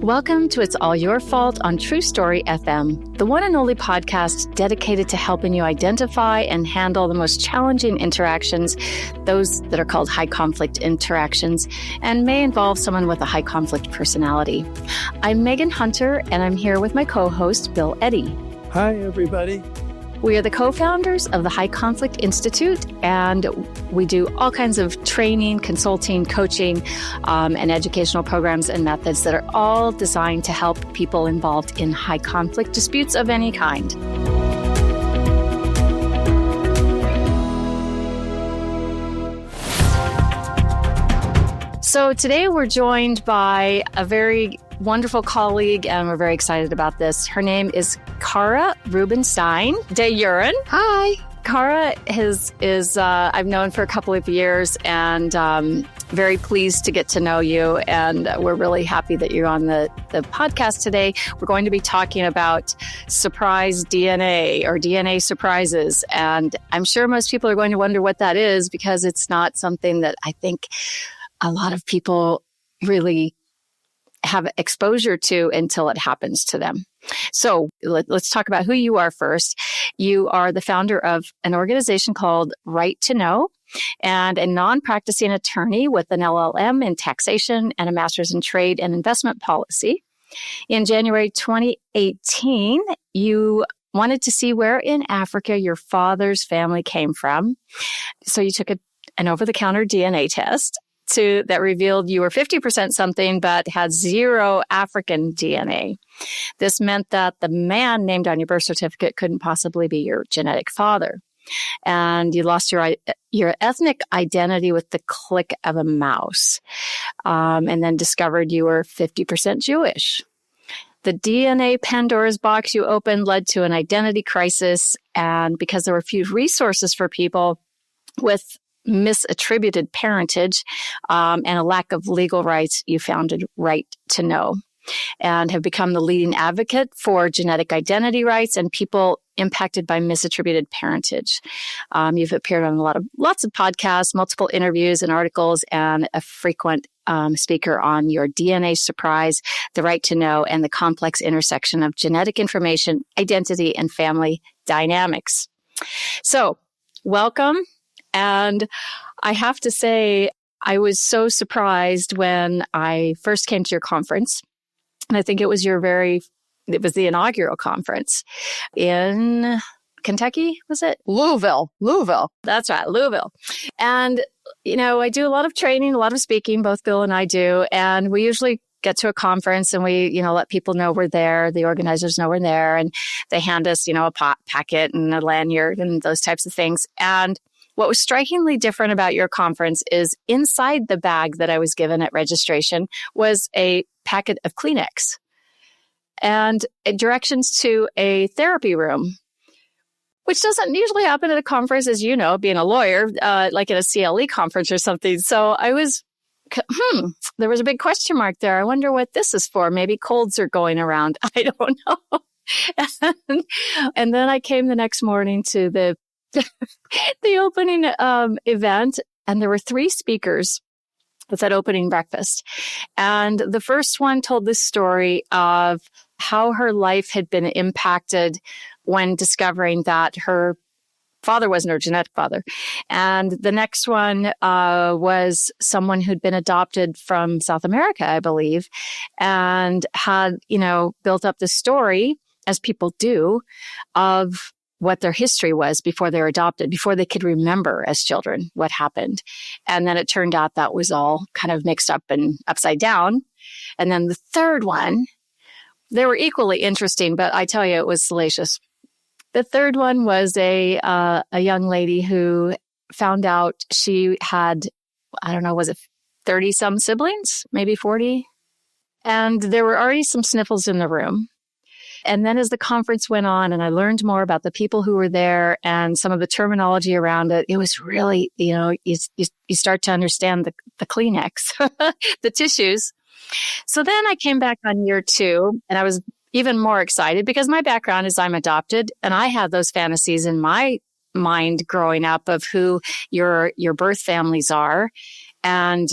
Welcome to It's All Your Fault on True Story FM, the one and only podcast dedicated to helping you identify and handle the most challenging interactions, those that are called high conflict interactions, and may involve someone with a high conflict personality. I'm Megan Hunter, and I'm here with my co-host, Bill Eddy. Hi, everybody. We are the co-founders of the High Conflict Institute, and we do all kinds of training, consulting, coaching, and educational programs and methods that are all designed to help people involved in high conflict disputes of any kind. So today we're joined by a very wonderful colleague, and we're very excited about this. Her name is Kara Rubenstein Deyerin. Hi. Kara is I've known for a couple of years, and very pleased to get to know you. And we're really happy that you're on the podcast today. We're going to be talking about surprise DNA or DNA surprises. And I'm sure most people are going to wonder what that is, because it's not something that I think a lot of people really have exposure to until it happens to them. So let's talk about who you are first. You are the founder of an organization called Right to Know, and a non-practicing attorney with an LLM in taxation and a master's in trade and investment policy. In January 2018, you wanted to see where in Africa your father's family came from. So you took an over-the-counter DNA test that revealed you were 50% something, but had zero African DNA. This meant that the man named on your birth certificate couldn't possibly be your genetic father. And you lost your ethnic identity with the click of a mouse, and then discovered you were 50% Jewish. The DNA Pandora's box you opened led to an identity crisis, and because there were few resources for people with misattributed parentage and a lack of legal rights, you founded Right to Know and have become the leading advocate for genetic identity rights and people impacted by misattributed parentage. You've appeared on lots of podcasts, multiple interviews and articles, and a frequent speaker on your DNA surprise, the Right to Know, and the complex intersection of genetic information, identity, and family dynamics. So, welcome. And I have to say, I was so surprised when I first came to your conference. And I think it was it was the inaugural conference in Kentucky, was it? Louisville. That's right, Louisville. And, I do a lot of training, a lot of speaking, both Bill and I do. And we usually get to a conference and we, let people know we're there. The organizers know we're there. And they hand us, a packet and a lanyard and those types of things. And what was strikingly different about your conference is inside the bag that I was given at registration was a packet of Kleenex and directions to a therapy room, which doesn't usually happen at a conference, as you know, being a lawyer, like at a CLE conference or something. So I was, there was a big question mark there. I wonder what this is for. Maybe colds are going around. I don't know. And then I came the next morning to the opening event, and there were 3 speakers at that opening breakfast. And the first one told this story of how her life had been impacted when discovering that her father wasn't her genetic father. And the next one was someone who'd been adopted from South America, I believe, and had, built up this story, as people do, of what their history was before they were adopted, before they could remember as children what happened. And then it turned out that was all kind of mixed up and upside down. And then the third one, they were equally interesting, but I tell you, it was salacious. The third one was a young lady who found out she had, I don't know, was it 30-some siblings, maybe 40? And there were already some sniffles in the room. And then as the conference went on and I learned more about the people who were there and some of the terminology around it, it was really, you start to understand the Kleenex, the tissues. So then I came back on year 2 and I was even more excited because my background is I'm adopted and I had those fantasies in my mind growing up of who your birth families are. And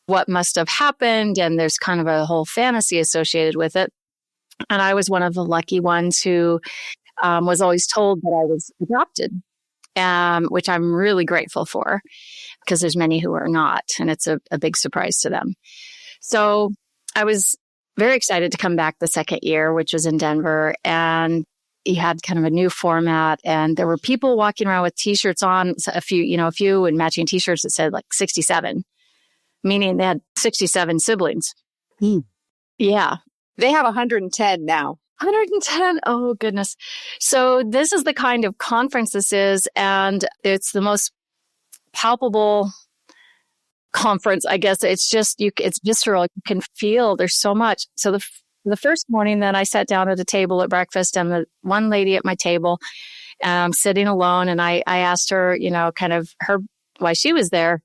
what must have happened. And there's kind of a whole fantasy associated with it. And I was one of the lucky ones who was always told that I was adopted, which I'm really grateful for, because there's many who are not. And it's a big surprise to them. So I was very excited to come back the second year, which was in Denver. And you had kind of a new format. And there were people walking around with T-shirts on, a few and matching T-shirts that said like 67, meaning they had 67 siblings. Yeah. They have 110 now. 110. Oh, goodness. So this is the kind of conference this is. And it's the most palpable conference, I guess. It's visceral. You can feel there's so much. So the first morning that I sat down at a table at breakfast, and the one lady at my table, sitting alone, and I asked her, kind of why she was there.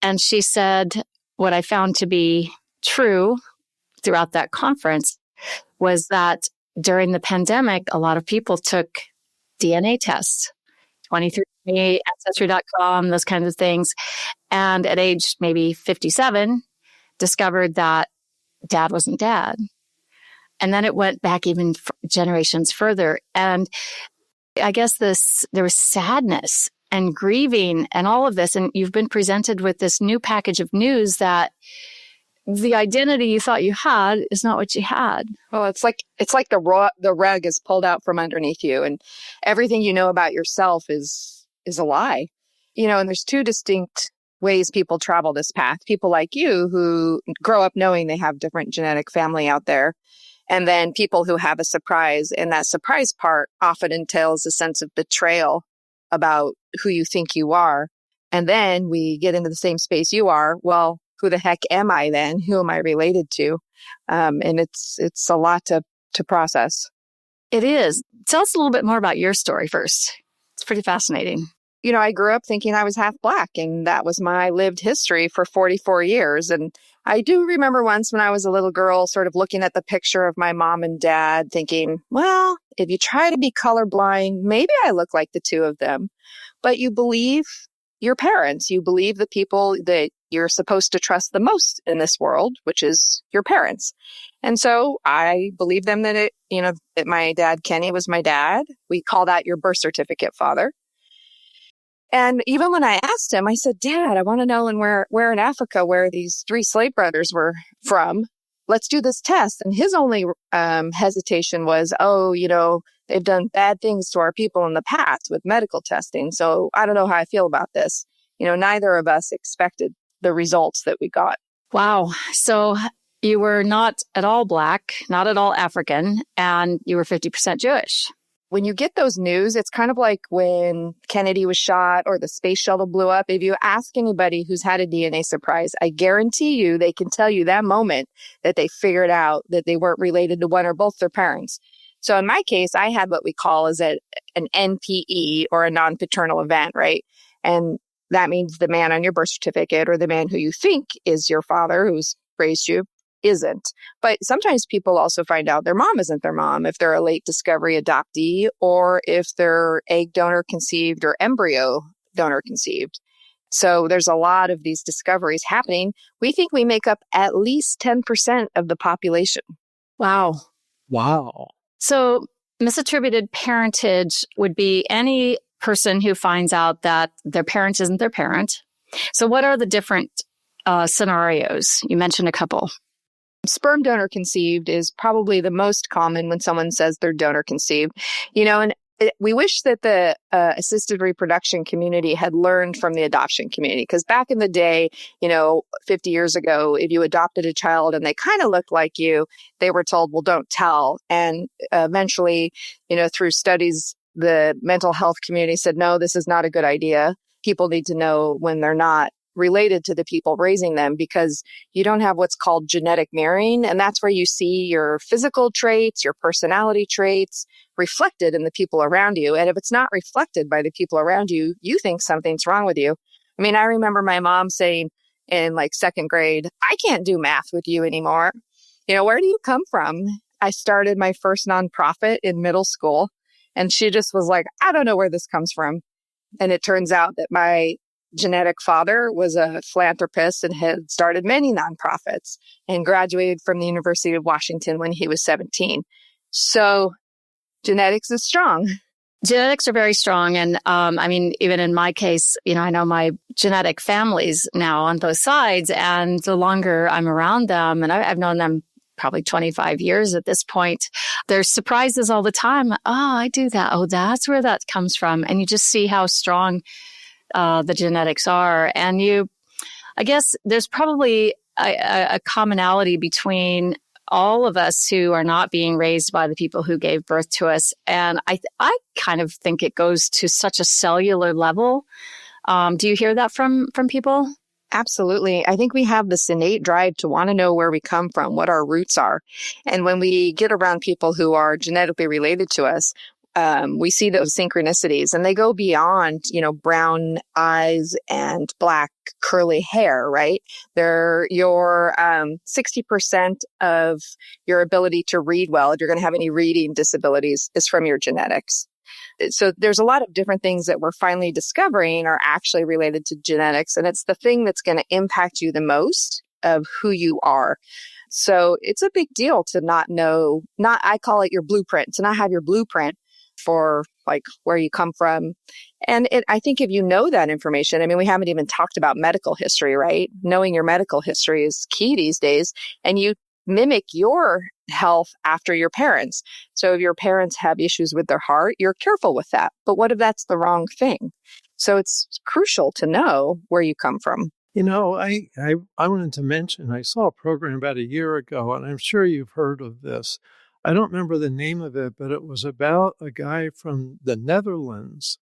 And she said, what I found to be true throughout that conference was that during the pandemic, a lot of people took DNA tests, 23andMe, Ancestry.com, those kinds of things. And at age maybe 57, discovered that dad wasn't dad. And then it went back even generations further. And I guess there was sadness and grieving and all of this. And you've been presented with this new package of news that the identity you thought you had is not what you had. Well, it's like the rug is pulled out from underneath you, and everything you know about yourself is a lie. And there's two distinct ways people travel this path. People like you who grow up knowing they have different genetic family out there, and then people who have a surprise. And that surprise part often entails a sense of betrayal about who you think you are. And then we get into the same space you are. Well, who the heck am I then? Who am I related to? And it's a lot to process. It is. Tell us a little bit more about your story first. It's pretty fascinating. I grew up thinking I was half Black, and that was my lived history for 44 years. And I do remember once when I was a little girl sort of looking at the picture of my mom and dad thinking, well, if you try to be colorblind, maybe I look like the two of them. But you believe your parents. You believe the people that you're supposed to trust the most in this world, which is your parents. And so I believe them that that my dad, Kenny, was my dad. We call that your birth certificate father. And even when I asked him, I said, Dad, I want to know where in Africa, where these 3 slave brothers were from. Let's do this test. And his only hesitation was, they've done bad things to our people in the past with medical testing. So I don't know how I feel about this. Neither of us expected the results that we got. Wow. So you were not at all Black, not at all African, and you were 50% Jewish. When you get those news, it's kind of like when Kennedy was shot or the space shuttle blew up. If you ask anybody who's had a DNA surprise, I guarantee you they can tell you that moment that they figured out that they weren't related to one or both their parents. So in my case, I had what we call an NPE, or a non-paternal event, right? And that means the man on your birth certificate, or the man who you think is your father who's raised you, isn't. But sometimes people also find out their mom isn't their mom if they're a late discovery adoptee, or if they're egg donor conceived or embryo donor conceived. So there's a lot of these discoveries happening. We think we make up at least 10% of the population. Wow. Wow. So misattributed parentage would be any person who finds out that their parent isn't their parent. So what are the different scenarios? You mentioned a couple. Sperm donor conceived is probably the most common when someone says they're donor conceived. And we wish that the assisted reproduction community had learned from the adoption community, because back in the day, 50 years ago, if you adopted a child and they kind of looked like you, they were told, well, don't tell. And eventually, through studies, the mental health community said, no, this is not a good idea. People need to know when they're not related to the people raising them, because you don't have what's called genetic mirroring. And that's where you see your physical traits, your personality traits reflected in the people around you. And if it's not reflected by the people around you, you think something's wrong with you. I mean, I remember my mom saying in second grade, I can't do math with you anymore. Where do you come from? I started my first nonprofit in middle school, and she just was like, I don't know where this comes from. And it turns out that my genetic father was a philanthropist and had started many nonprofits and graduated from the University of Washington when he was 17. So genetics is strong. Genetics are very strong. And I mean, even in my case, I know my genetic families now on both sides. And the longer I'm around them, and I've known them probably 25 years at this point, there's surprises all the time. Oh, I do that. Oh, that's where that comes from. And you just see how strong the genetics are. And I guess there's probably a commonality between all of us who are not being raised by the people who gave birth to us. And I kind of think it goes to such a cellular level. Do you hear that from people? Absolutely. I think we have this innate drive to want to know where we come from, what our roots are. And when we get around people who are genetically related to us, we see those synchronicities, and they go beyond, brown eyes and black curly hair, right? They're your 60% of your ability to read well, if you're going to have any reading disabilities, is from your genetics. So there's a lot of different things that we're finally discovering are actually related to genetics, and it's the thing that's going to impact you the most of who you are. So it's a big deal to not know, I call it your blueprint, to not have your blueprint for like where you come from. And I think if you know that information, I mean, we haven't even talked about medical history, right? Knowing your medical history is key these days, and you mimic your health after your parents. So if your parents have issues with their heart, you're careful with that. But what if that's the wrong thing? So it's crucial to know where you come from. I wanted to mention, I saw a program about a year ago, and I'm sure you've heard of this. I don't remember the name of it, but it was about a guy from the Netherlands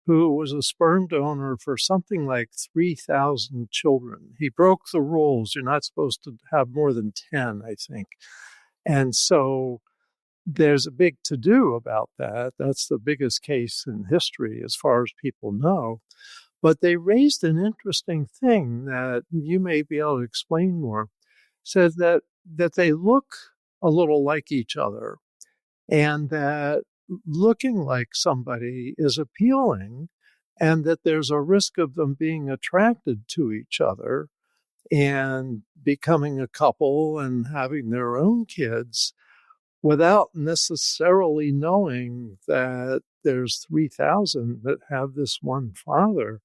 who was a sperm donor for something like 3,000 children. He broke the rules. You're not supposed to have more than 10, I think. And so there's a big to-do about that. That's the biggest case in history as far as people know. But they raised an interesting thing that you may be able to explain more. Said that they look a little like each other, and that looking like somebody is appealing, and that there's a risk of them being attracted to each other and becoming a couple and having their own kids without necessarily knowing that there's 3,000 that have this one father,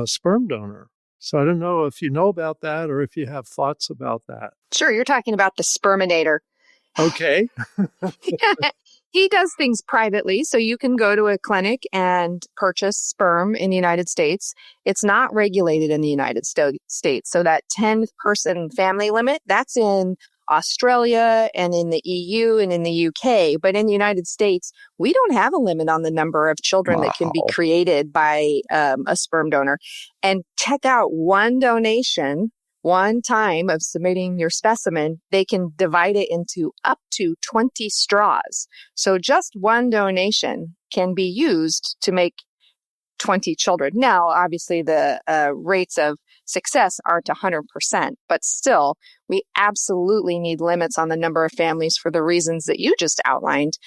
sperm donor. So I don't know if you know about that or if you have thoughts about that. Sure, you're talking about the sperminator. Okay. He does things privately, so you can go to a clinic and purchase sperm in the United States. It's not regulated in the United States. So that 10-person family limit, that's in Australia and in the EU and in the UK. But in the United States, we don't have a limit on the number of children that can be created by a sperm donor. And check out one donation, one time of submitting your specimen, they can divide it into up to 20 straws. So just one donation can be used to make 20 children. Now, obviously, the rates of success aren't 100%, but still, we absolutely need limits on the number of families for the reasons that you just outlined.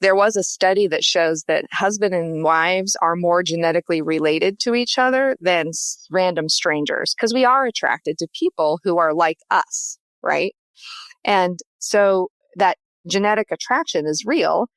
There was a study that shows that husband and wives are more genetically related to each other than random strangers, because we are attracted to people who are like us, right? And so that genetic attraction is real.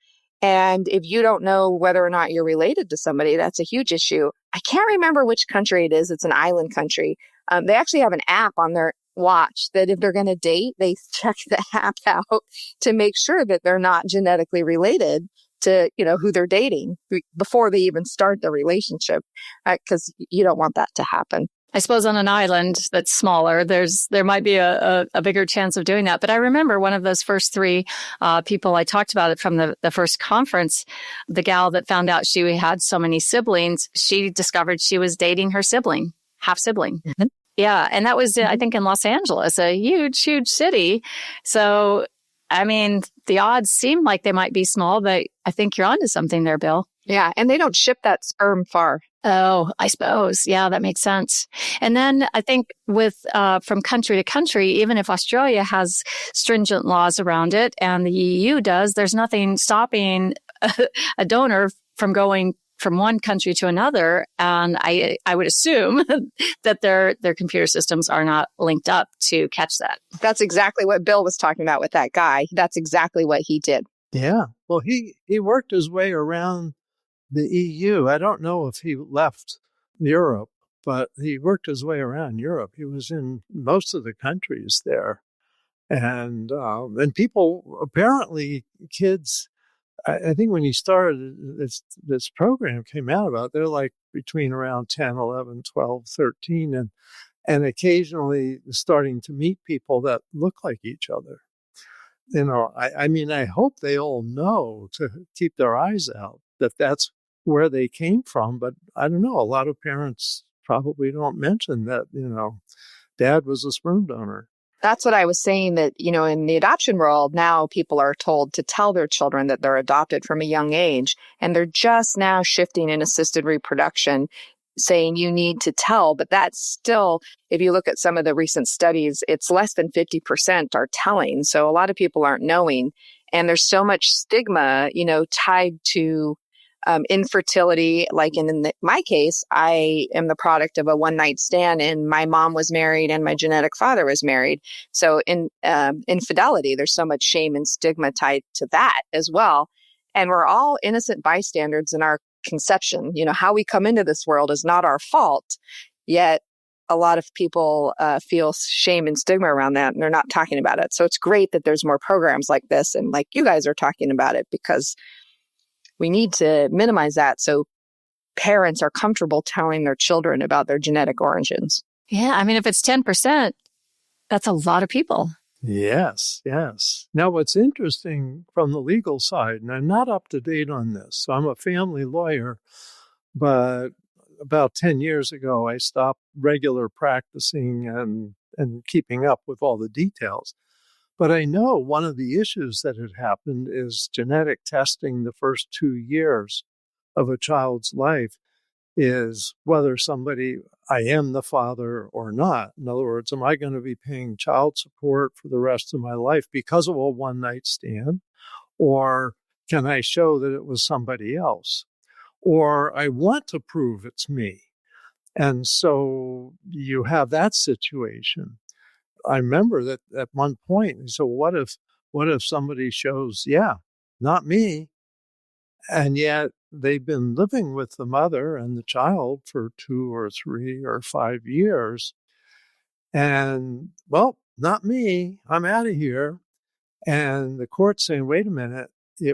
And if you don't know whether or not you're related to somebody, that's a huge issue. I can't remember which country it is. It's an island country. They actually have an app on their watch that if they're going to date, they check the app out to make sure that they're not genetically related to, who they're dating before they even start the relationship, because you don't want that to happen. I suppose on an island that's smaller, there might be a bigger chance of doing that. But I remember one of those first three people I talked about it from the first conference, the gal that found out she had so many siblings, she discovered she was dating her sibling, half sibling. Mm-hmm. Yeah. And that was, I think, in Los Angeles, a huge, huge city. So, I mean, the odds seem like they might be small, but I think you're onto something there, Bill. Yeah. And they don't ship that sperm far. Oh, I suppose. Yeah, that makes sense. And then I think with from country to country, even if Australia has stringent laws around it and the EU does, there's nothing stopping a donor from going from one country to another. And I would assume that their computer systems are not linked up to catch that. That's exactly what Bill was talking about with that guy. That's exactly what he did. Yeah. Well, he worked his way around the EU. I don't know if he left Europe, but he worked his way around Europe. He was in most of the countries there. And people, apparently kids, I think when he started, this program came out about, they're like between around 10, 11, 12, 13, and occasionally starting to meet people that look like each other. I mean, I hope they all know to keep their eyes out, that that's where they came from. But I don't know, a lot of parents probably don't mention that, dad was a sperm donor. That's what I was saying, that, in the adoption world, now people are told to tell their children that they're adopted from a young age. And they're just now shifting in assisted reproduction, saying you need to tell. But that's still, if you look at some of the recent studies, it's less than 50% are telling. So a lot of people aren't knowing. And there's so much stigma, tied to infertility. Like in my case, I am the product of a one-night stand, and my mom was married and my genetic father was married. So in infidelity, there's so much shame and stigma tied to that as well. And we're all innocent bystanders in our conception. How we come into this world is not our fault. Yet a lot of people feel shame and stigma around that, and they're not talking about it. So it's great that there's more programs like this, and like you guys are talking about it, because we need to minimize that so parents are comfortable telling their children about their genetic origins. Yeah. I mean, if it's 10%, that's a lot of people. Yes. Now, what's interesting from the legal side, and I'm not up to date on this, so I'm a family lawyer, but about 10 years ago, I stopped regular practicing and keeping up with all the details. But I know one of the issues that had happened is genetic testing the first 2 years of a child's life is whether I am the father or not. In other words, am I going to be paying child support for the rest of my life because of a one-night stand? Or can I show that it was somebody else? Or I want to prove it's me. And so you have that situation. I remember that at one point, so what if somebody shows, not me, and yet they've been living with the mother and the child for 2 or 3 or 5 years, and well, not me, I'm out of here. And the court's saying, wait a minute,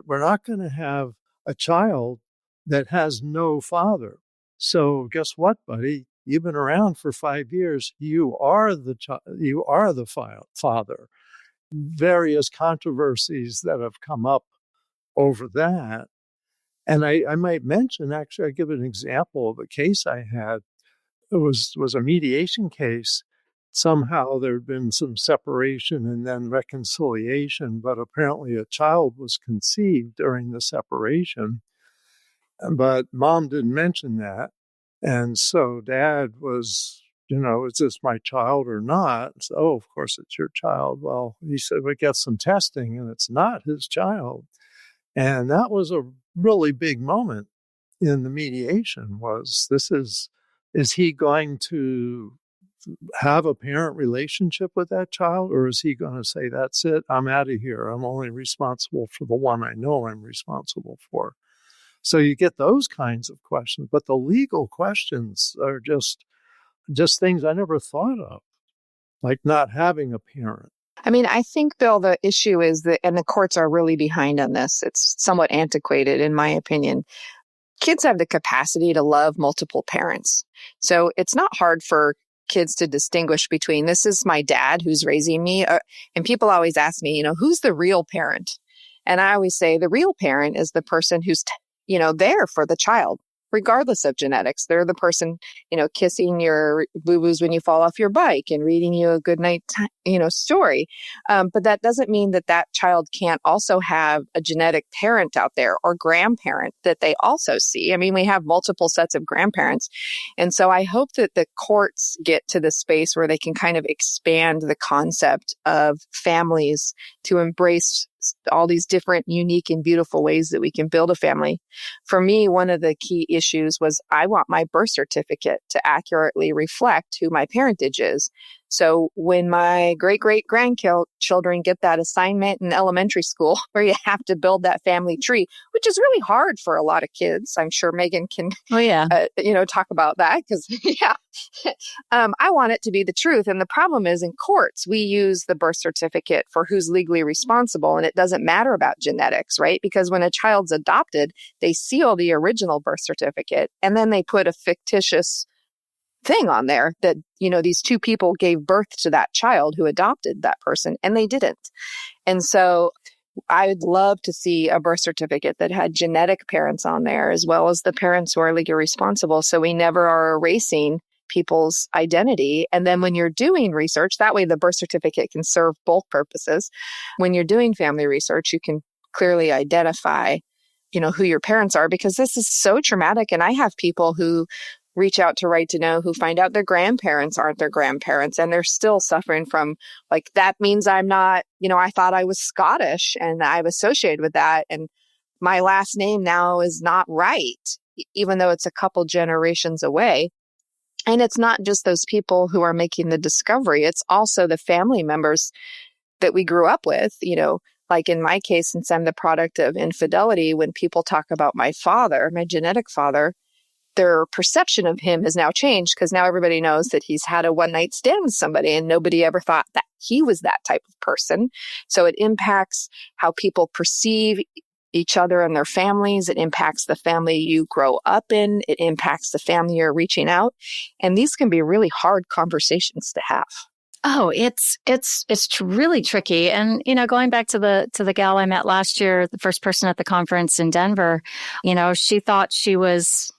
we're not going to have a child that has no father. So guess what, buddy? You've been around for 5 years. You are the father. Various controversies that have come up over that. And I might mention, actually, I give an example of a case I had. It was a mediation case. Somehow there had been some separation and then reconciliation, but apparently a child was conceived during the separation. But mom didn't mention that. And so dad was, is this my child or not? So, oh, of course it's your child. Well, he said, we got some testing and it's not his child. And that was a really big moment in the mediation is he going to have a parent relationship with that child, or is he going to say, that's it, I'm out of here. I'm only responsible for the one I know I'm responsible for. So you get those kinds of questions, but the legal questions are just things I never thought of, like not having a parent. I mean, I think, Bill, the issue is that, and the courts are really behind on this, it's somewhat antiquated, in my opinion. Kids have the capacity to love multiple parents. So it's not hard for kids to distinguish between, this is my dad who's raising me. And people always ask me, who's the real parent? And I always say the real parent is the person who's, there for the child, regardless of genetics. They're the person, kissing your boo-boos when you fall off your bike and reading you a good night, story. But that doesn't mean that child can't also have a genetic parent out there or grandparent that they also see. I mean, we have multiple sets of grandparents. And so I hope that the courts get to the space where they can kind of expand the concept of families to embrace all these different unique and beautiful ways that we can build a family. For me, one of the key issues was I want my birth certificate to accurately reflect who my parentage is. So when my great-great-grandchildren get that assignment in elementary school where you have to build that family tree, which is really hard for a lot of kids. I'm sure Megan can, talk about that because, I want it to be the truth. And the problem is in courts, we use the birth certificate for who's legally responsible. And it doesn't matter about genetics, right? Because when a child's adopted, they seal the original birth certificate and then they put a fictitious thing on there that, these two people gave birth to that child who adopted that person, and they didn't. And so I would love to see a birth certificate that had genetic parents on there, as well as the parents who are legally responsible. So we never are erasing people's identity. And then when you're doing research, that way the birth certificate can serve both purposes. When you're doing family research, you can clearly identify, who your parents are, because this is so traumatic. And I have people who reach out to Right to Know who find out their grandparents aren't their grandparents, and they're still suffering from, like, that means I'm not, I thought I was Scottish and I'm associated with that. And my last name now is not right, even though it's a couple generations away. And it's not just those people who are making the discovery. It's also the family members that we grew up with, like in my case, since I'm the product of infidelity, when people talk about my father, my genetic father, their perception of him has now changed because now everybody knows that he's had a one-night stand with somebody and nobody ever thought that he was that type of person. So it impacts how people perceive each other and their families. It impacts the family you grow up in. It impacts the family you're reaching out. And these can be really hard conversations to have. Oh, it's really tricky. And, going back to the gal I met last year, the first person at the conference in Denver, she thought she was,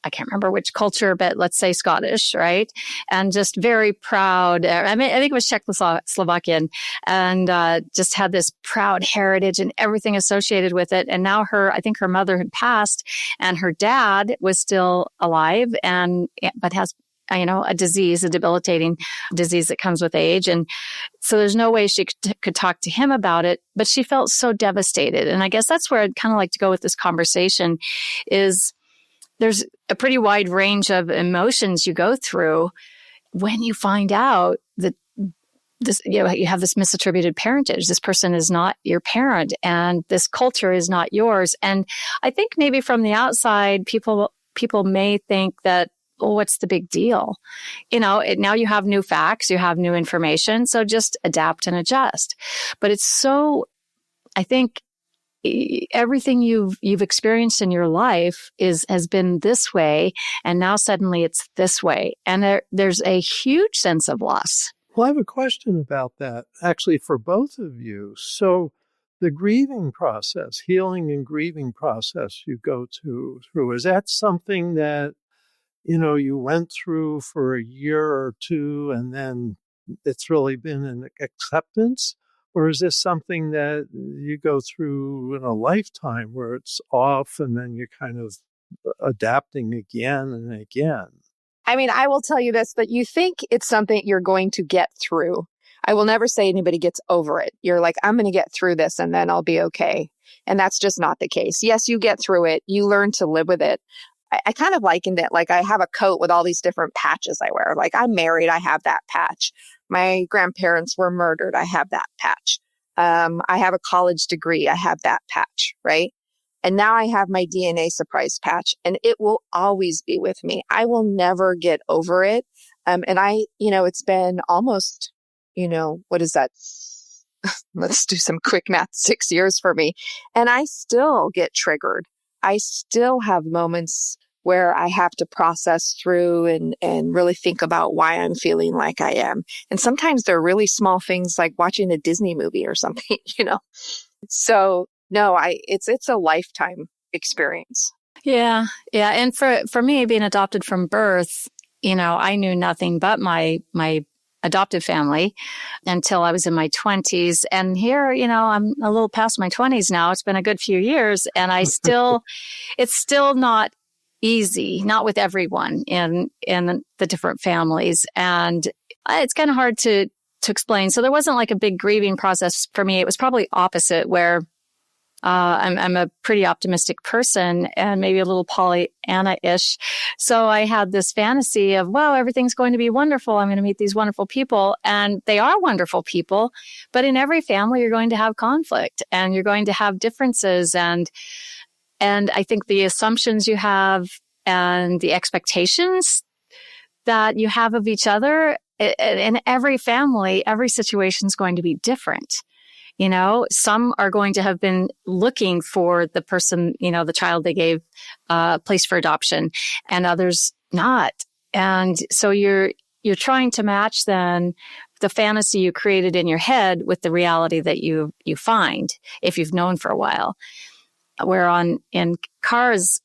I can't remember which culture, but let's say Scottish, right? And just very proud. I think it was Czechoslovakian, and just had this proud heritage and everything associated with it. And now I think her mother had passed and her dad was still alive but has, a disease, a debilitating disease that comes with age. And so there's no way she could talk to him about it, but she felt so devastated. And I guess that's where I'd kind of like to go with this conversation is, there's a pretty wide range of emotions you go through when you find out that you have this misattributed parentage. This person is not your parent and this culture is not yours. And I think maybe from the outside, people may think that, oh, what's the big deal? Now you have new facts, you have new information, so just adapt and adjust. But it's so, I think, everything you've experienced in your life has been this way, and now suddenly it's this way, and there's a huge sense of loss. Well, I have a question about that, actually, for both of you. So the grieving process, healing and grieving process you go through, is that something that, you went through for a year or two, and then it's really been an acceptance? Or is this something that you go through in a lifetime where it's off and then you're kind of adapting again and again? I mean, I will tell you this, that you think it's something you're going to get through. I will never say anybody gets over it. You're like, I'm going to get through this and then I'll be okay. And that's just not the case. Yes, you get through it. You learn to live with it. I kind of likened it like I have a coat with all these different patches I wear. Like I'm married, I have that patch. My grandparents were murdered, I have that patch. I have a college degree, I have that patch, right? And now I have my DNA surprise patch, and it will always be with me. I will never get over it. And it's been almost, what is that? Let's do some quick math, 6 years for me. And I still get triggered. I still have moments where I have to process through and really think about why I'm feeling like I am. And sometimes they're really small things like watching a Disney movie or something, So no, it's a lifetime experience. Yeah. Yeah. And for me, being adopted from birth, I knew nothing but my adoptive family until I was in my 20s. And here, I'm a little past my 20s now. It's been a good few years, and it's still not easy, not with everyone in the different families. And it's kind of hard to to explain. So there wasn't like a big grieving process for me. It was probably opposite, where I'm a pretty optimistic person and maybe a little Pollyanna-ish. So I had this fantasy of, wow, everything's going to be wonderful. I'm going to meet these wonderful people. And they are wonderful people. But in every family, you're going to have conflict and you're going to have differences. And I think the assumptions you have and the expectations that you have of each other in every family, every situation is going to be different. You know, some are going to have been looking for the person, you know, the child they gave placed for adoption, and others not. And so you're trying to match then the fantasy you created in your head with the reality that you find if you've known for a while. Where in Kara's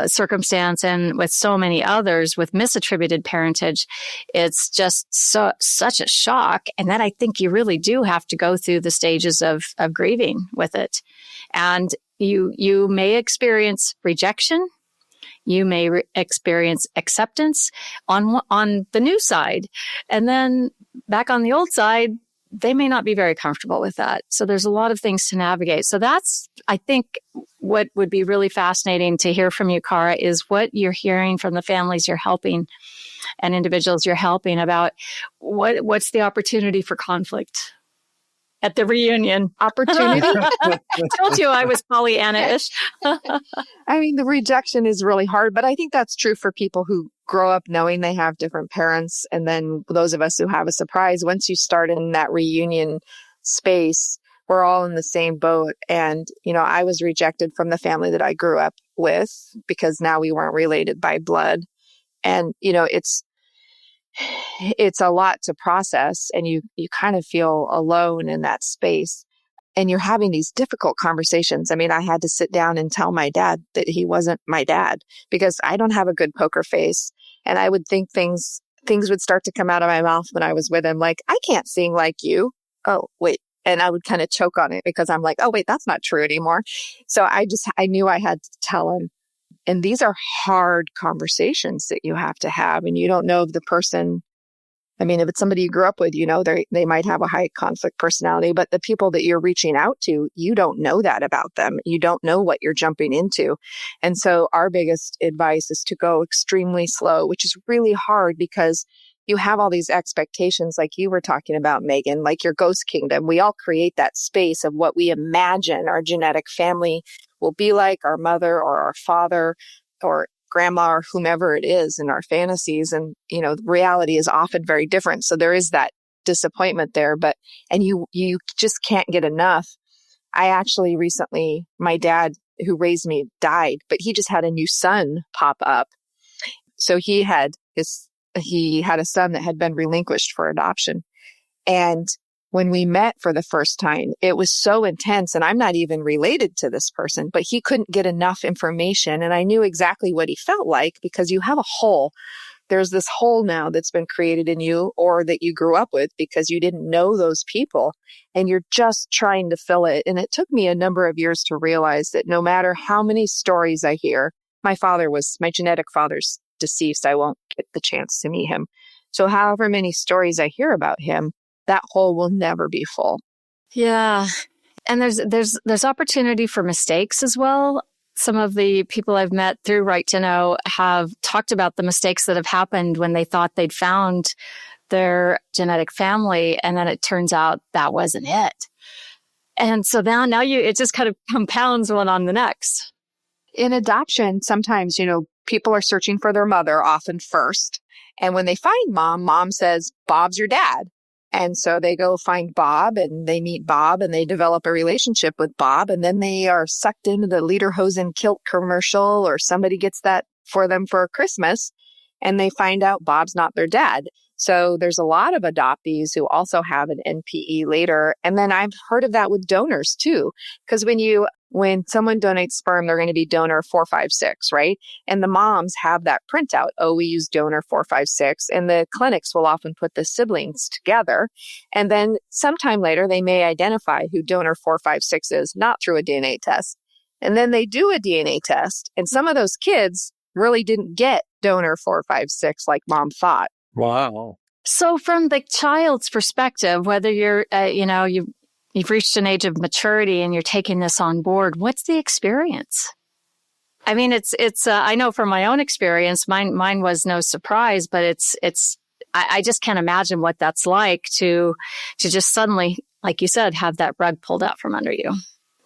circumstance and with so many others with misattributed parentage, it's just such a shock. And then I think you really do have to go through the stages of grieving with it. And you may experience rejection. You may experience acceptance on the new side. And then back on the old side, they may not be very comfortable with that. So there's a lot of things to navigate. So that's, I think, what would be really fascinating to hear from you, Kara, is what you're hearing from the families you're helping and individuals you're helping about what's the opportunity for conflict at the reunion. Opportunity? Told you I was Pollyanna-ish. I mean, the rejection is really hard, but I think that's true for people who grow up knowing they have different parents. And then those of us who have a surprise, once you start in that reunion space, we're all in the same boat. And, you know, I was rejected from the family that I grew up with because now we weren't related by blood. And, you know, it's a lot to process, and you kind of feel alone in that space. And you're having these difficult conversations. I mean, I had to sit down and tell my dad that he wasn't my dad because I don't have a good poker face. And I would think things would start to come out of my mouth when I was with him, like, I can't sing like you. Oh, wait. And I would kind of choke on it because I'm like, oh, wait, that's not true anymore. So I knew I had to tell him. And these are hard conversations that you have to have. And you don't know if the person, I mean, if it's somebody you grew up with, you know, they might have a high conflict personality, but the people that you're reaching out to, you don't know that about them. You don't know what you're jumping into. And so our biggest advice is to go extremely slow, which is really hard because you have all these expectations like you were talking about, Megan, like your ghost kingdom. We all create that space of what we imagine our genetic family will be like, our mother or our father or grandma or whomever it is in our fantasies. And, you know, reality is often very different. So there is that disappointment there, and you just can't get enough. I actually recently, my dad who raised me died, but he just had a new son pop up. So he had a son that had been relinquished for adoption. And when we met for the first time, it was so intense, and I'm not even related to this person, but he couldn't get enough information. And I knew exactly what he felt like because you have a hole. There's this hole now that's been created in you or that you grew up with because you didn't know those people and you're just trying to fill it. And it took me a number of years to realize that no matter how many stories I hear, my genetic father's deceased. I won't get the chance to meet him. So however many stories I hear about him, that hole will never be full. Yeah. And there's opportunity for mistakes as well. Some of the people I've met through Right to Know have talked about the mistakes that have happened when they thought they'd found their genetic family, and then it turns out that wasn't it. And so now it just kind of compounds one on the next. In adoption, sometimes, you know, people are searching for their mother often first. And when they find mom says, Bob's your dad. And so they go find Bob and they meet Bob and they develop a relationship with Bob. And then they are sucked into the Lederhosen kilt commercial, or somebody gets that for them for Christmas, and they find out Bob's not their dad. So there's a lot of adoptees who also have an NPE later. And then I've heard of that with donors too, because when someone donates sperm, they're going to be donor 456, right? And the moms have that printout. Oh, we use donor 456. And the clinics will often put the siblings together. And then sometime later, they may identify who donor 456 is, not through a DNA test. And then they do a DNA test. And some of those kids really didn't get donor 456 like mom thought. Wow. So from the child's perspective, whether you're, you've reached an age of maturity and you're taking this on board, what's the experience? I mean, it's. I know from my own experience, mine was no surprise, but I just can't imagine what that's like to just suddenly, like you said, have that rug pulled out from under you.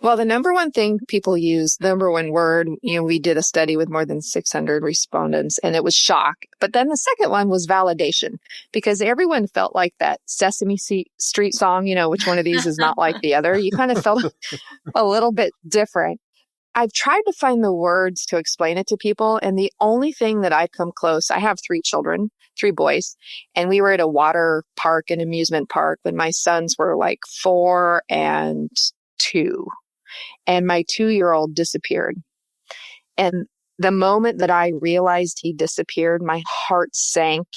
Well, the number one thing people use, the number one word, we did a study with more than 600 respondents, and it was shock. But then the second one was validation, because everyone felt like that Sesame Street song, which one of these is not like the other. You kind of felt a little bit different. I've tried to find the words to explain it to people, and the only thing that I've come close, I have 3 children, 3 boys, and we were at a water park, an amusement park, when my sons were like 4 and 2. And my 2-year-old disappeared. And the moment that I realized he disappeared, my heart sank.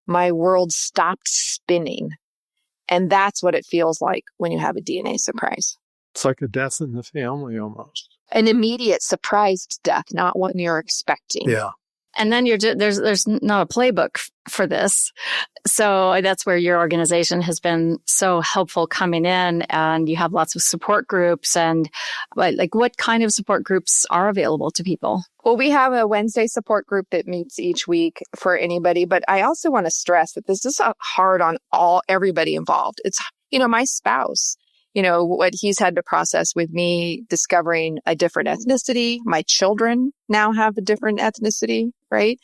My world stopped spinning. And that's what it feels like when you have a DNA surprise. It's like a death in the family almost. An immediate surprised death, not one you're expecting. Yeah. And then there's not a playbook for this. So that's where your organization has been so helpful coming in, and you have lots of support groups. And like, what kind of support groups are available to people? Well, we have a Wednesday support group that meets each week for anybody. But I also want to stress that this is hard on everybody involved. It's, my spouse, what he's had to process with me discovering a different ethnicity. My children now have a different ethnicity, right?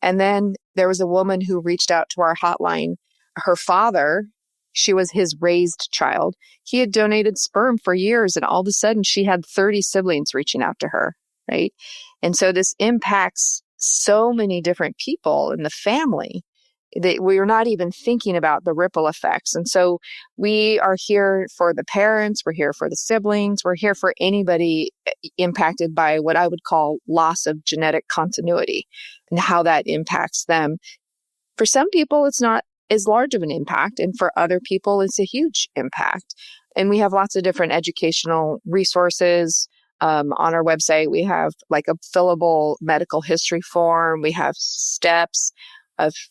And then there was a woman who reached out to our hotline. Her father, she was his raised child. He had donated sperm for years, and all of a sudden she had 30 siblings reaching out to her, right? And so this impacts so many different people in the family that we are not even thinking about the ripple effects. And so we are here for the parents, we're here for the siblings, we're here for anybody impacted by what I would call loss of genetic continuity and how that impacts them. For some people, it's not as large of an impact, and for other people, it's a huge impact. And we have lots of different educational resources. On our website, we have like a fillable medical history form. We have steps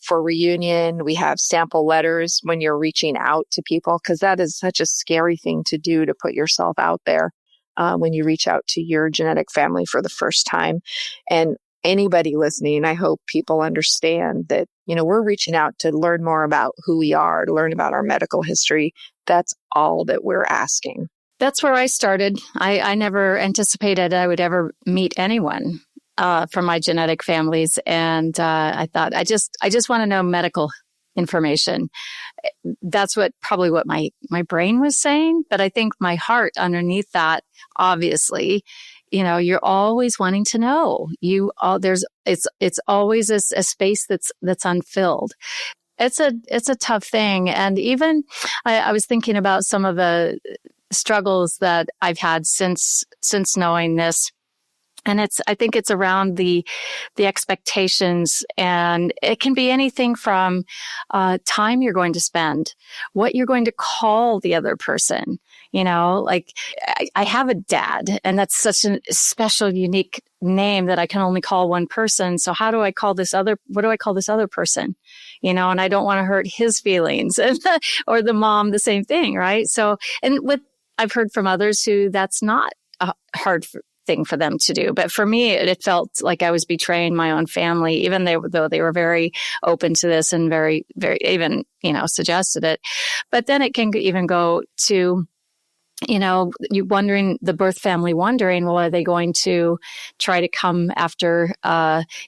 for reunion. We have sample letters when you're reaching out to people, because that is such a scary thing to do, to put yourself out there when you reach out to your genetic family for the first time. And anybody listening, I hope people understand that, we're reaching out to learn more about who we are, to learn about our medical history. That's all that we're asking. That's where I started. I never anticipated I would ever meet anyone from my genetic families. And I thought, I just want to know medical information. That's probably what my brain was saying. But I think my heart underneath that, obviously, you're always wanting to know. It's always a space that's unfilled. It's a tough thing. And even I was thinking about some of the struggles that I've had since knowing this. And I think it's around the expectations, and it can be anything from time you're going to spend, what you're going to call the other person. Like I have a dad, and that's such a special, unique name that I can only call one person. So what do I call this other person? And I don't want to hurt his feelings or the mom, the same thing. Right. So, and I've heard from others who that's not a hard thing for them to do. But for me, it felt like I was betraying my own family, even though they were very open to this and very, very even, suggested it. But then it can even go to, you wondering, the birth family wondering, well, are they going to try to come after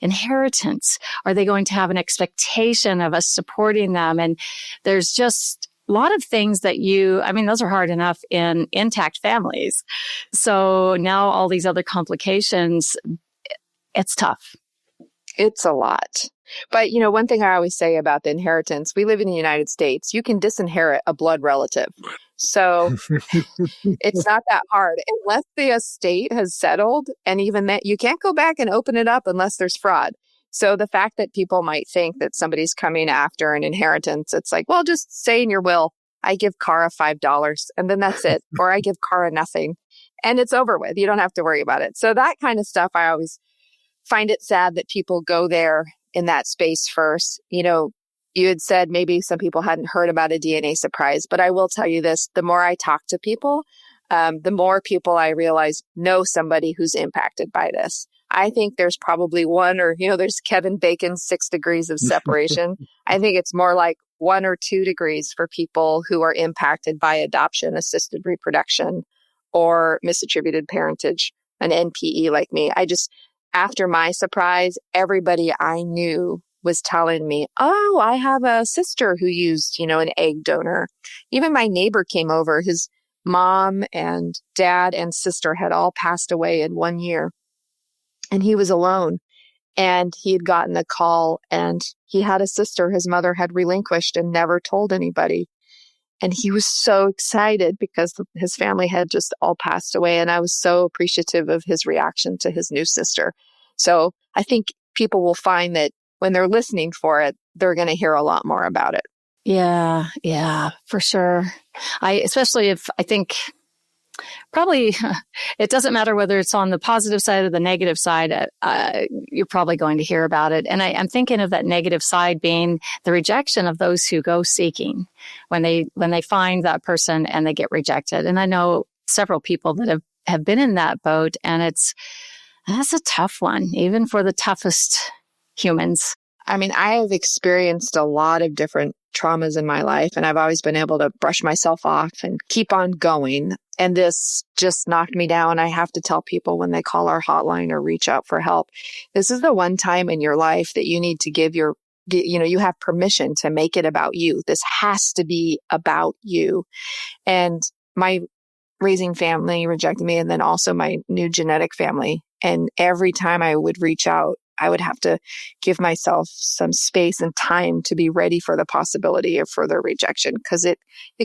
inheritance? Are they going to have an expectation of us supporting them? And there's just a lot of things that those are hard enough in intact families. So now all these other complications, it's tough. It's a lot. But, one thing I always say about the inheritance, we live in the United States. You can disinherit a blood relative. So it's not that hard unless the estate has settled. And even that, you can't go back and open it up unless there's fraud. So the fact that people might think that somebody's coming after an inheritance, it's like, well, just say in your will, I give Kara $5 and then that's it. Or I give Kara nothing and it's over with. You don't have to worry about it. So that kind of stuff, I always find it sad that people go there in that space first. you had said maybe some people hadn't heard about a DNA surprise, but I will tell you this, the more I talk to people, the more people I realize know somebody who's impacted by this. I think there's probably one, or, there's Kevin Bacon's 6 degrees of separation. I think it's more like 1 or 2 degrees for people who are impacted by adoption, assisted reproduction, or misattributed parentage, an NPE like me. After my surprise, everybody I knew was telling me, oh, I have a sister who used, an egg donor. Even my neighbor came over. His mom and dad and sister had all passed away in 1 year. And he was alone. And he had gotten a call, and he had a sister his mother had relinquished and never told anybody. And he was so excited because his family had just all passed away. And I was so appreciative of his reaction to his new sister. So I think people will find that when they're listening for it, they're going to hear a lot more about it. Yeah, for sure. I think probably it doesn't matter whether it's on the positive side or the negative side, you're probably going to hear about it. And I'm thinking of that negative side being the rejection of those who go seeking when they find that person and they get rejected. And I know several people that have been in that boat, and that's a tough one, even for the toughest humans. I mean, I have experienced a lot of different traumas in my life, and I've always been able to brush myself off and keep on going. And this just knocked me down. I have to tell people when they call our hotline or reach out for help, this is the one time in your life that you need to you have permission to make it about you. This has to be about you. And my raising family rejected me, and then also my new genetic family. And every time I would reach out, I would have to give myself some space and time to be ready for the possibility of further rejection, because it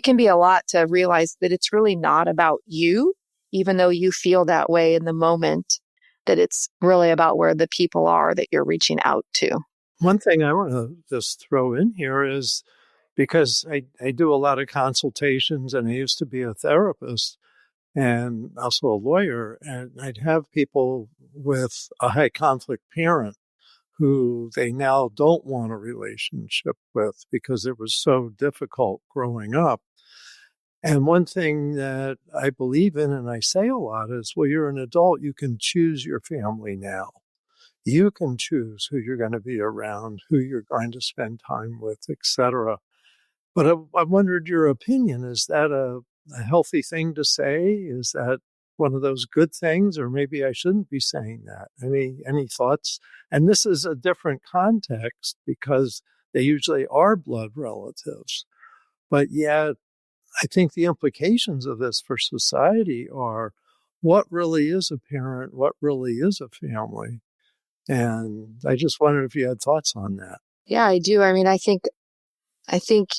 can be a lot to realize that it's really not about you, even though you feel that way in the moment, that it's really about where the people are that you're reaching out to. One thing I want to just throw in here is, because I do a lot of consultations, and I used to be a therapist and also a lawyer, and I'd have people with a high conflict parent who they now don't want a relationship with because it was so difficult growing up. And one thing that I believe in, and I say a lot, is, well, you're an adult, you can choose your family now. You can choose who you're going to be around, who you're going to spend time with, etc. But I wondered your opinion. Is that a healthy thing to say? Is that one of those good things? Or maybe I shouldn't be saying that. Any thoughts? And this is a different context because they usually are blood relatives. But yet, I think the implications of this for society are, what really is a parent? What really is a family? And I just wondered if you had thoughts on that. Yeah, I do. I mean, I think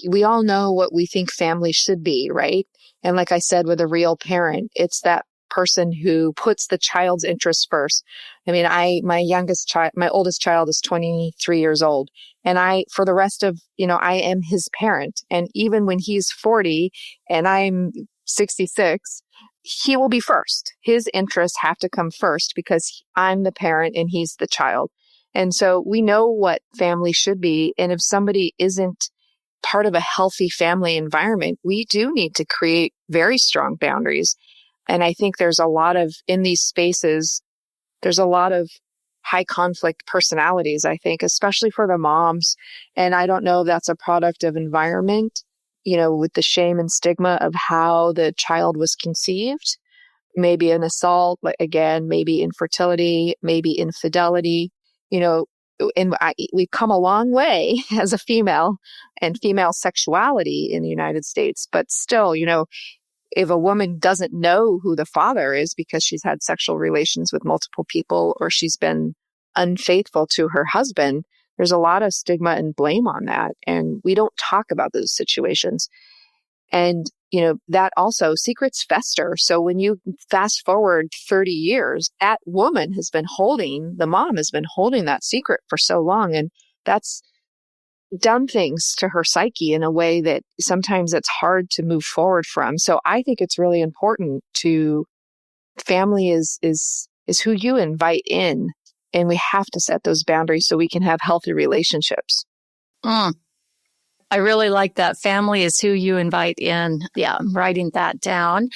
we all know what we think family should be, right? And like I said, with a real parent, it's that person who puts the child's interests first. I mean, my oldest child is 23 years old, and for the rest of, I am his parent. And even when he's 40 and I'm 66, he will be first. His interests have to come first because I'm the parent and he's the child. And so we know what family should be. And if somebody isn't part of a healthy family environment, we do need to create very strong boundaries. And I think in these spaces, there's a lot of high conflict personalities, I think, especially for the moms. And I don't know if that's a product of environment, with the shame and stigma of how the child was conceived, maybe an assault, again, maybe infertility, maybe infidelity, and we've come a long way as a female and female sexuality in the United States. But still, if a woman doesn't know who the father is because she's had sexual relations with multiple people, or she's been unfaithful to her husband, there's a lot of stigma and blame on that. And we don't talk about those situations. And, that also, secrets fester. So when you fast forward 30 years, the mom has been holding that secret for so long. And that's done things to her psyche in a way that sometimes it's hard to move forward from. So I think it's really important family is who you invite in. And we have to set those boundaries so we can have healthy relationships. I really like that. Family is who you invite in. Yeah, I'm writing that down.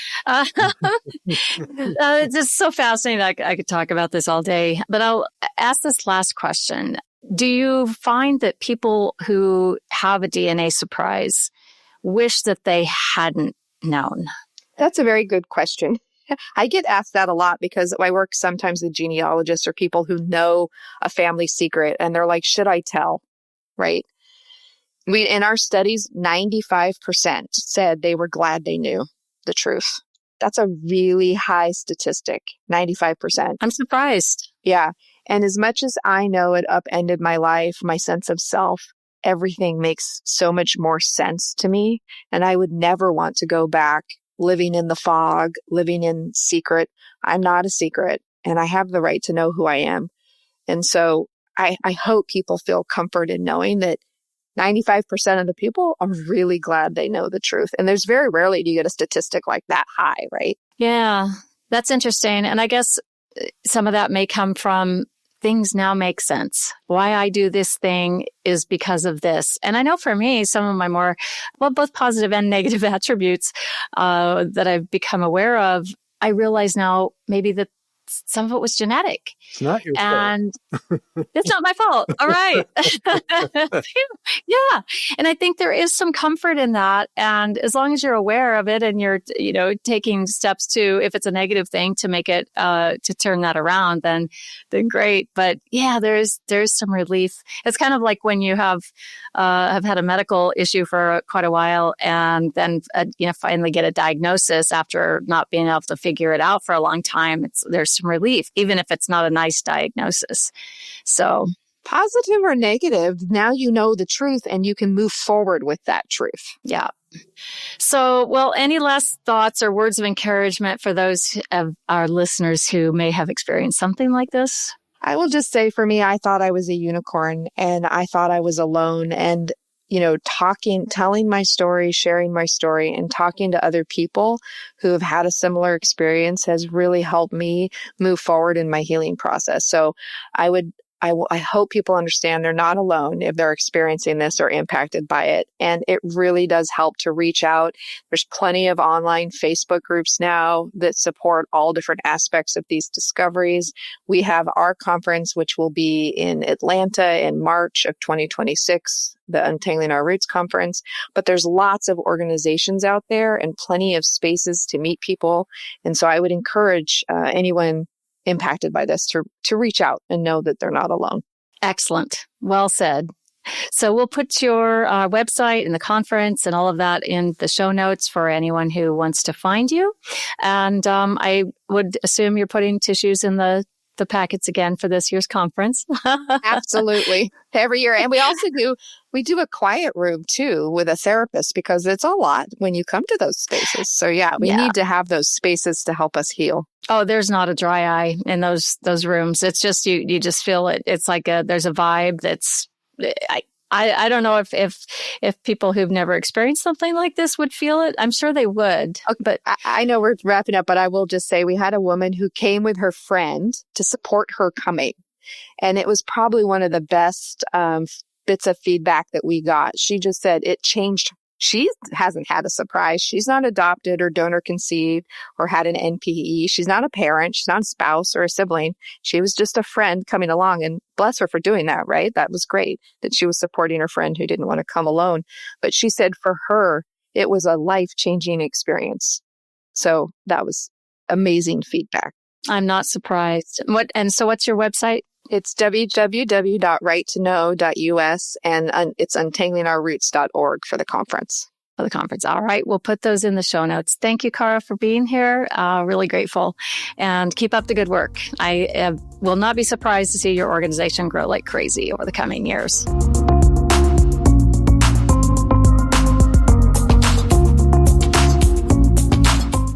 It's just so fascinating. I could talk about this all day, but I'll ask this last question. Do you find that people who have a DNA surprise wish that they hadn't known? That's a very good question. I get asked that a lot because I work sometimes with genealogists or people who know a family secret and they're like, should I tell? Right? In our studies, 95% said they were glad they knew the truth. That's a really high statistic, 95%. I'm surprised. Yeah. And as much as I know it upended my life, my sense of self, everything makes so much more sense to me. And I would never want to go back living in the fog, living in secret. I'm not a secret, and I have the right to know who I am. And so I hope people feel comfort in knowing that 95% of the people are really glad they know the truth. And there's very rarely do you get a statistic like that high, right? Yeah, that's interesting. And I guess some of that may come from things now make sense. Why I do this thing is because of this. And I know for me, some of my more, both positive and negative attributes that I've become aware of, I realize now maybe that some of it was genetic. It's not your fault. It's not my fault. All right. Yeah. And I think there is some comfort in that. And as long as you're aware of it and you're, taking steps to, if it's a negative thing, to make it, to turn that around, then great. But yeah, there's some relief. It's kind of like when you have had a medical issue for quite a while and then, finally get a diagnosis after not being able to figure it out for a long time. There's some relief, even if it's not a nice diagnosis. So positive or negative, now you know the truth and you can move forward with that truth. Yeah. So, well, any last thoughts or words of encouragement for those of our listeners who may have experienced something like this? I will just say for me, I thought I was a unicorn and I thought I was alone. And telling my story, sharing my story, and talking to other people who have had a similar experience has really helped me move forward in my healing process. So I hope people understand they're not alone if they're experiencing this or impacted by it. And it really does help to reach out. There's plenty of online Facebook groups now that support all different aspects of these discoveries. We have our conference, which will be in Atlanta in March of 2026, the Untangling Our Roots conference. But there's lots of organizations out there and plenty of spaces to meet people. And so I would encourage anyone impacted by this to reach out and know that they're not alone. Excellent. Well said. So we'll put your website and the conference and all of that in the show notes for anyone who wants to find you. And I would assume you're putting tissues in the packets again for this year's conference. Absolutely. Every year. And we do a quiet room too with a therapist because it's a lot when you come to those spaces. So we need to have those spaces to help us heal. Oh, there's not a dry eye in those rooms. It's just, you just feel it. It's like there's a vibe that's, I don't know if people who've never experienced something like this would feel it. I'm sure they would. Okay, but I know we're wrapping up, but I will just say we had a woman who came with her friend to support her coming. And it was probably one of the best bits of feedback that we got. She just said it changed. She hasn't had a surprise. She's not adopted or donor conceived or had an NPE. She's not a parent. She's not a spouse or a sibling. She was just a friend coming along, and bless her for doing that, right? That was great that she was supporting her friend who didn't want to come alone. But she said for her, it was a life-changing experience. So that was amazing feedback. I'm not surprised. So what's your website? It's www.righttoknow.us and it's untanglingourroots.org for the conference. For the conference. All right. We'll put those in the show notes. Thank you, Kara, for being here. Really grateful. And keep up the good work. I will not be surprised to see your organization grow like crazy over the coming years.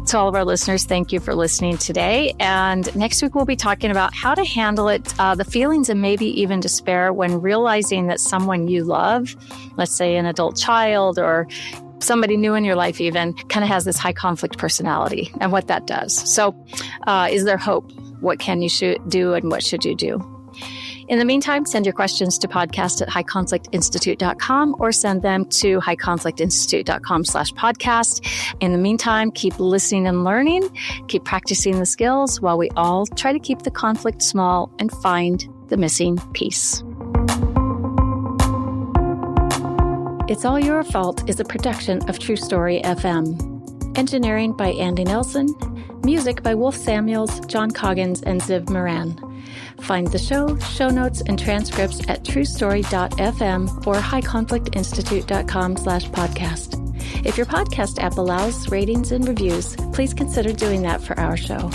To all of our listeners, thank you for listening today. And next week, we'll be talking about how to handle it, the feelings and maybe even despair when realizing that someone you love, let's say an adult child or somebody new in your life even, kind of has this high conflict personality and what that does. So is there hope? What can you do and what should you do? In the meantime, send your questions to podcast@highconflictinstitute.com or send them to highconflictinstitute.com/podcast. In the meantime, keep listening and learning, keep practicing the skills while we all try to keep the conflict small and find the missing piece. It's All Your Fault is a production of True Story FM. Engineering by Andy Nelson. Music by Wolf Samuels, John Coggins, and Ziv Moran. Find the show notes, and transcripts at truestory.fm or highconflictinstitute.com/podcast. If your podcast app allows ratings and reviews, please consider doing that for our show.